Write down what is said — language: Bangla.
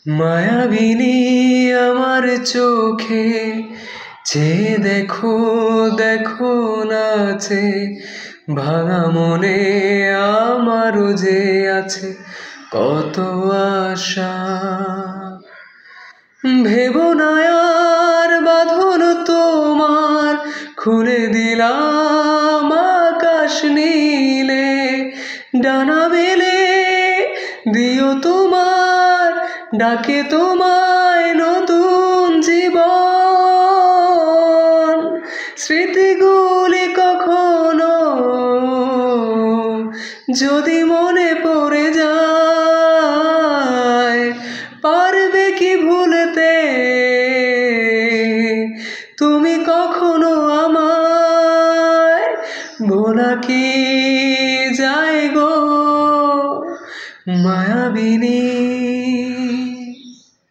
মায়াবিনী আমার চোখে চেয়ে দেখো দেখো নাচে ভাঙা মনে আমারও যে আছে কত আশা। ভেবো না আর বাঁধন তোমার, খুলে দিলাম আকাশ নীলে, ডানা মেলে দিও তোমার ডাকে তোমায় নতুন জীবন। স্মৃতিগুলি কখনো যদি মনে পড়ে যায়, পার